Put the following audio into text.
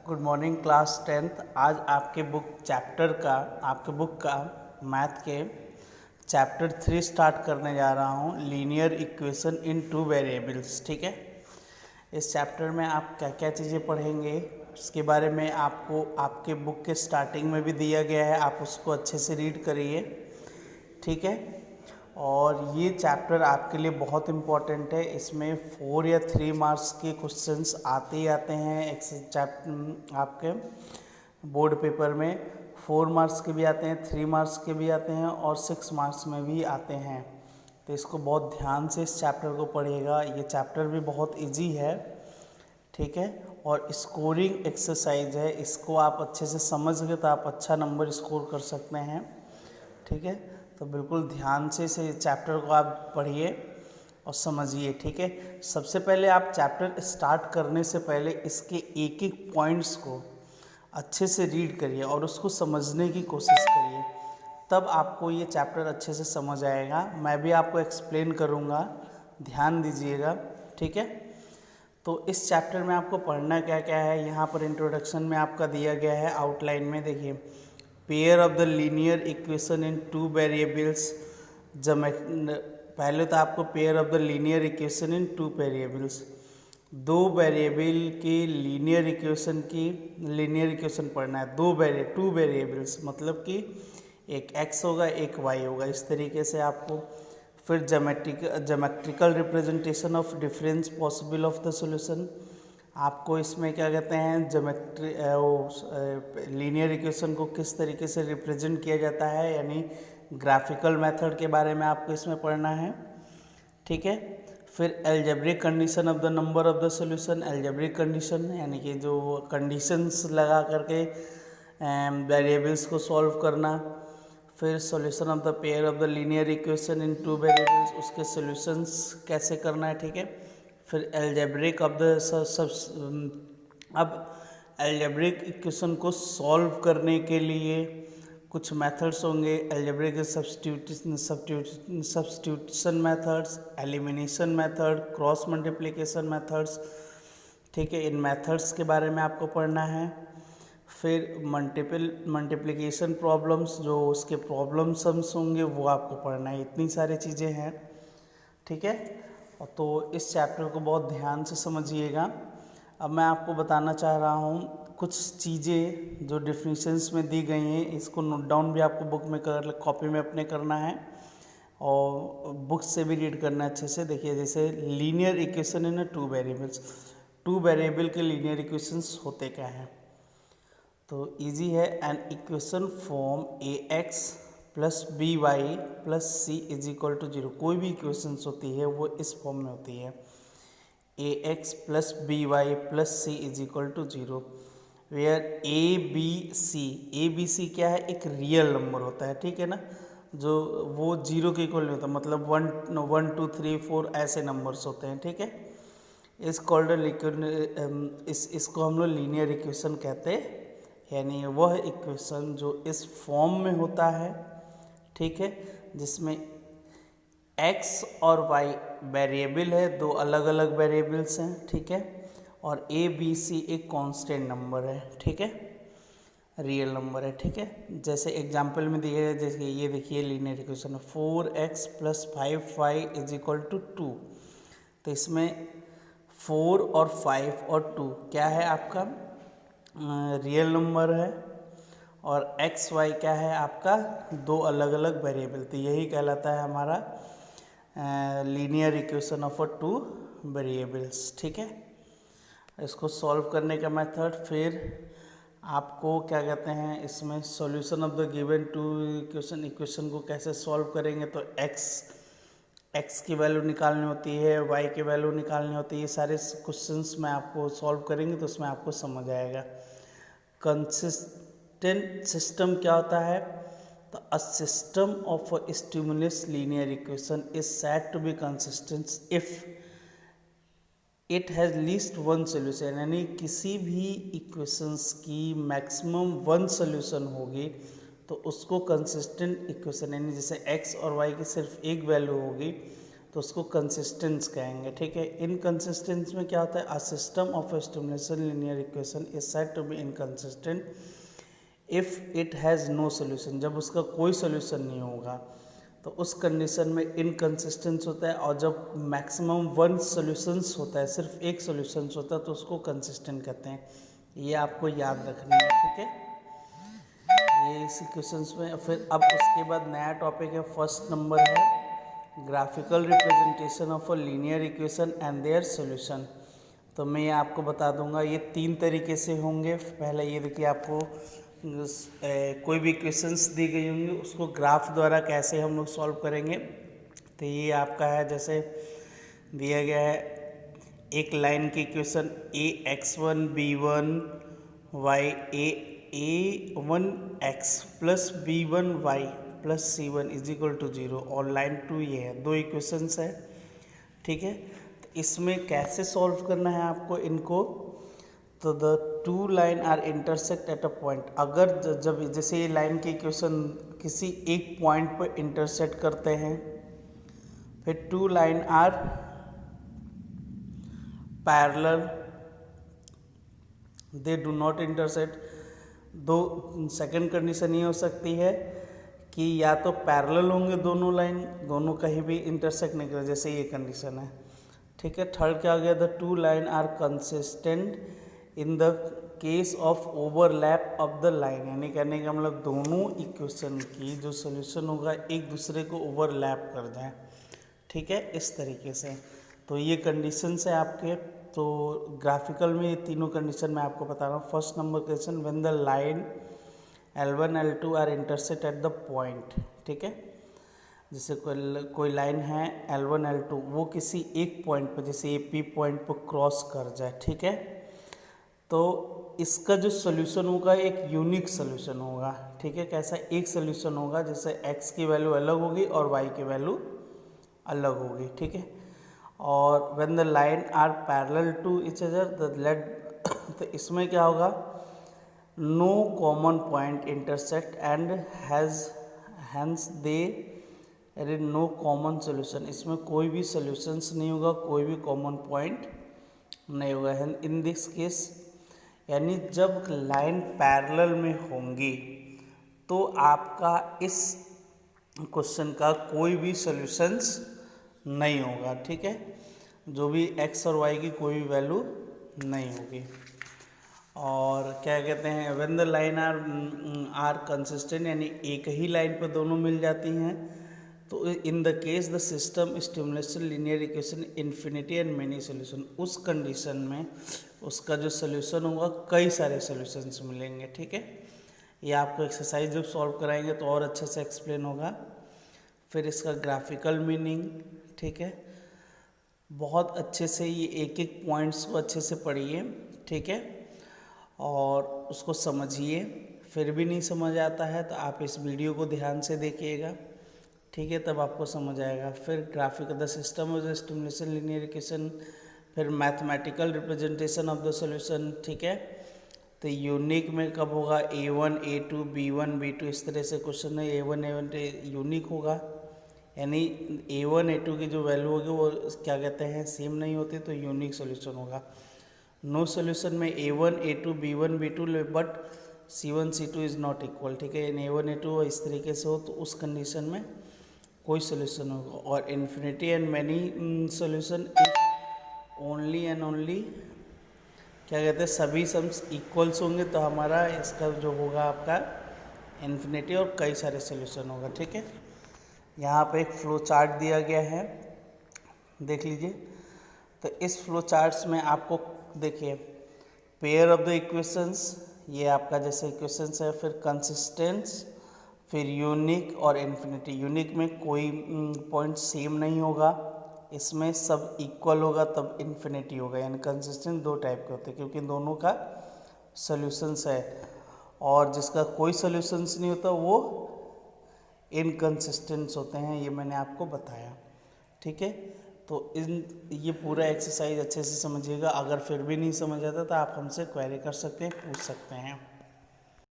Good morning class 10th। आज आपके book का मैथ के चैप्टर 3 स्टार्ट करने जा रहा हूँ, linear equation in two variables. ठीक है, इस चैप्टर में आप क्या क्या चीज़ें पढ़ेंगे उसके बारे में आपको आपके बुक के स्टार्टिंग में भी दिया गया है, आप उसको अच्छे से रीड करिए। ठीक है, और ये चैप्टर आपके लिए बहुत इम्पॉर्टेंट है। इसमें 4 या 3 मार्क्स के क्वेश्चंस आते ही आते हैं। आपके बोर्ड पेपर में 4 मार्क्स के भी आते हैं, 3 मार्क्स के भी आते हैं और 6 मार्क्स में भी आते हैं। तो इसको बहुत ध्यान से इस चैप्टर को पढ़िएगा। ये चैप्टर भी बहुत इजी है। ठीक है, और स्कोरिंग एक्सरसाइज है, इसको आप अच्छे से समझ गए तो आप अच्छा नंबर स्कोर कर सकते हैं। ठीक है, तो बिल्कुल ध्यान से इस चैप्टर को आप पढ़िए और समझिए। ठीक है, सबसे पहले आप चैप्टर स्टार्ट करने से पहले इसके एक एक पॉइंट्स को अच्छे से रीड करिए और उसको समझने की कोशिश करिए, तब आपको ये चैप्टर अच्छे से समझ आएगा। मैं भी आपको एक्सप्लेन करूँगा, ध्यान दीजिएगा। ठीक है, तो इस चैप्टर में आपको पढ़ना क्या क्या है, यहाँ पर इंट्रोडक्शन में आपका दिया गया है आउटलाइन में। देखिए, pair of the linear equation in two variables. पहले तो आपको pair of the linear equation in two variables, दो वेरिएबल की लीनियर इक्वेशन पढ़ना है। टू वेरिएबल्स मतलब कि एक x होगा एक y होगा, इस तरीके से आपको। फिर geometrical representation of difference possible of the solution. आपको इसमें क्या कहते हैं, लीनियर इक्वेशन को किस तरीके से रिप्रेजेंट किया जाता है, यानी ग्राफिकल मेथड के बारे में आपको इसमें पढ़ना है। ठीक है, फिर algebraic condition of the number of the solution. Algebraic condition यानी कि जो कंडीशंस लगा करके वेरिएबल्स को सॉल्व करना। फिर solution of the pair of the linear equation in two variables, उसके सॉल्यूशंस कैसे करना है। ठीक है, फिर एल्जेब्रिक ऑफ द अब एल्जेब्रिक इक्वेशन को सॉल्व करने के लिए कुछ मेथड्स होंगे। Algebraic substitution methods, elimination method, cross multiplication methods. ठीक है, इन मेथड्स के बारे में आपको पढ़ना है। फिर मल्टीप्लिकेशन प्रॉब्लम्स, जो उसके प्रॉब्लम सम्स होंगे वो आपको पढ़ना है। इतनी सारी चीज़ें हैं। ठीक है, तो इस चैप्टर को बहुत ध्यान से समझिएगा। अब मैं आपको बताना चाह रहा हूँ कुछ चीज़ें जो डिफिनीशंस में दी गई हैं, इसको नोट डाउन भी आपको बुक में कॉपी में अपने करना है और बुक से भी रीड करना है अच्छे से। देखिए, जैसे linear equation in two variables, two variable के लीनियर इक्वेशंस होते क्या हैं। तो इजी है। An equation form A X plus B Y plus C is equal to 0। कोई भी इक्वेशंस होती है वो इस फॉर्म में होती है, A X plus B Y plus C is equal to 0, where A B C क्या है, एक रियल नंबर होता है। ठीक है ना, जो वो 0 के इक्वल नहीं होता, मतलब 1 2 3 4 ऐसे नंबर्स होते हैं। ठीक है, इस कॉल्ड इसको हम लोग लीनियर इक्वेशन कहते हैं, यानी वह इक्वेशन जो इस फॉर्म में होता है। ठीक है, जिसमें x और y वेरिएबल है, दो अलग अलग वेरिएबल्स हैं। ठीक है, और a b c एक कांस्टेंट नंबर है। ठीक है, रियल नंबर है। ठीक है, जैसे एग्जांपल में दिए गए, जैसे ये देखिए linear equation 4x plus 5y is equal to 2। तो इसमें 4 और 5 और 2 क्या है, आपका रियल नंबर है, और एक्स वाई क्या है, आपका दो अलग अलग वेरिएबल। तो यही कहलाता है हमारा linear equation of a two variables. ठीक है, इसको सॉल्व करने का मेथड, फिर आपको क्या कहते हैं, इसमें solution of the given two equation को कैसे सॉल्व करेंगे। तो एक्स की वैल्यू निकालनी होती है, वाई की वैल्यू निकालनी होती है। ये सारे क्वेश्चंस में आपको सॉल्व करेंगे तो उसमें आपको समझ आएगा। कंसिस्टेंट सिस्टम क्या होता है, तो a system of a stimulus linear equation is said to be consistent if it has least one solution, यानी किसी भी इक्वेशंस की मैक्सिमम वन सोल्यूशन होगी तो उसको कंसिस्टेंट इक्वेशन, यानी जैसे x और y की सिर्फ एक वैल्यू होगी तो उसको कंसिस्टेंस कहेंगे, ठीक है। इनकंसिस्टेंस में क्या होता है, a system of stimulation linear equation is said to be inconsistent if it has no solution. जब उसका कोई सोल्यूशन नहीं होगा तो उस कंडीशन में इनकंसिस्टेंस होता है, और जब मैक्सिमम वन सोल्यूशंस होता है, सिर्फ एक सोल्यूशंस होता है, तो उसको कंसिस्टेंट कहते हैं। ये आपको याद रखना है, ठीक है। ये इसी क्वेश्चंस में फिर अब उसके बाद नया टॉपिक है, फर्स्ट नंबर है graphical representation of a linear equation and their solution. तो मैं ये आपको बता दूंगा, ये 3 तरीके से होंगे। पहले ये देखिए, आपको कोई भी क्वेश्चंस दी गई होंगी उसको ग्राफ द्वारा कैसे हम लोग सॉल्व करेंगे। तो ये आपका है, जैसे दिया गया है एक लाइन की equation ax1 b1 y a1 x plus b1 y plus c1 is equal to 0, और लाइन 2 ये है। 2 इक्वेशंस है, ठीक है। तो इसमें कैसे सॉल्व करना है आपको इनको, तो the two line are intersect at a point. अगर जब जैसे ये लाइन की इक्वेशन किसी एक पॉइंट पर इंटरसेक्ट करते हैं, फिर two line are parallel, they do not intersect. दो सेकंड कंडीशन ये हो सकती है कि या तो पैरेलल होंगे दोनों लाइन, दोनों कहीं भी इंटरसेक्ट नहीं कर, जैसे ये कंडीशन है, ठीक है। थर्ड क्या आ गया, the two line are consistent in the case of overlap of the line. यानी कहने का मतलब दोनों इक्वेशन की जो सोल्यूशन होगा एक दूसरे को ओवरलैप कर जाए, ठीक है, इस तरीके से। तो ये कंडीशंस है आपके। तो ग्राफिकल में ये तीनों कंडीशन मैं आपको बता रहा हूँ। First number question, when the line L1 L2 are intersect at the point, ठीक है। जैसे कोई लाइन है L1 L2, वो किसी एक पॉइंट पर, जैसे ये P पॉइंट पर क्रॉस कर जाए, ठीक है, तो इसका जो सोल्यूशन होगा एक यूनिक सोल्यूशन होगा, ठीक है। कैसा, एक सोल्यूशन होगा, जैसे x की वैल्यू अलग होगी और y की वैल्यू अलग होगी, ठीक है। और when the line are parallel to each other the let, तो इसमें क्या होगा, no common point intersect and hence there is no common solution. इसमें कोई भी सोल्यूशंस नहीं होगा, कोई भी कॉमन पॉइंट नहीं होगा इन दिस केस। यानी जब लाइन पैरेलल में होंगी तो आपका इस क्वेश्चन का कोई भी सॉल्यूशंस नहीं होगा, ठीक है। जो भी x और y की कोई भी वैल्यू नहीं होगी। और क्या कहते हैं, when the line are consistent, यानी एक ही लाइन पर दोनों मिल जाती हैं, तो इन the case the system stimulation linear equation infinity and many solution. उस कंडीशन में उसका जो सोल्यूशन होगा कई सारे सॉल्यूशंस मिलेंगे, ठीक है। ये आपको एक्सरसाइज जब सॉल्व कराएंगे तो और अच्छे से एक्सप्लेन होगा। फिर इसका ग्राफिकल मीनिंग, ठीक है, बहुत अच्छे से ये एक एक पॉइंट्स को अच्छे से पढ़िए, ठीक है, और उसको समझिए। फिर भी नहीं समझ आता है तो आप इस वीडियो को ध्यान से देखिएगा, ठीक है, तब आपको समझ आएगा। फिर graphic the system of the stimulation linear equation, फिर mathematical representation of the solution, ठीक है। तो यूनिक में कब होगा, A1 A2 B1 B2, इस तरह से क्वेश्चन है। A1 यूनिक होगा, यानी A1 A2 की जो वैल्यू होगी वो क्या कहते हैं, सेम नहीं होती, तो यूनिक सोल्यूशन होगा। नो सोल्यूशन में A1 A2 B1 B2 but C1 C2 is not equal, ठीक है। A1 A2 इस तरीके से हो तो उस कंडीशन में कोई सोल्यूशन होगा। और infinity and many solution if only and only क्या कहते हैं, सभी सम्स इक्वल्स होंगे तो हमारा इसका जो होगा आपका इन्फिनिटी और कई सारे सोल्यूशन होगा, ठीक है। यहाँ पे एक फ्लो चार्ट दिया गया है, देख लीजिए। तो इस फ्लो चार्ट्स में आपको देखिए, पेयर ऑफ द इक्वेशंस, ये आपका जैसे इक्वेशंस है, फिर कंसिस्टेंस, फिर यूनिक और इन्फिनिटी। यूनिक में कोई पॉइंट सेम नहीं होगा, इसमें सब इक्वल होगा तब इन्फिनिटी होगा। यानी कंसिस्टेंट दो टाइप के होते हैं क्योंकि दोनों का सॉल्यूशंस है, और जिसका कोई सॉल्यूशंस नहीं होता वो इनकंसिस्टेंट्स होते हैं। ये मैंने आपको बताया, ठीक है। तो ये पूरा एक्सरसाइज अच्छे से समझिएगा। अगर फिर भी नहीं समझ आता तो आप हमसे क्वेरी कर सकते हैं, पूछ सकते हैं।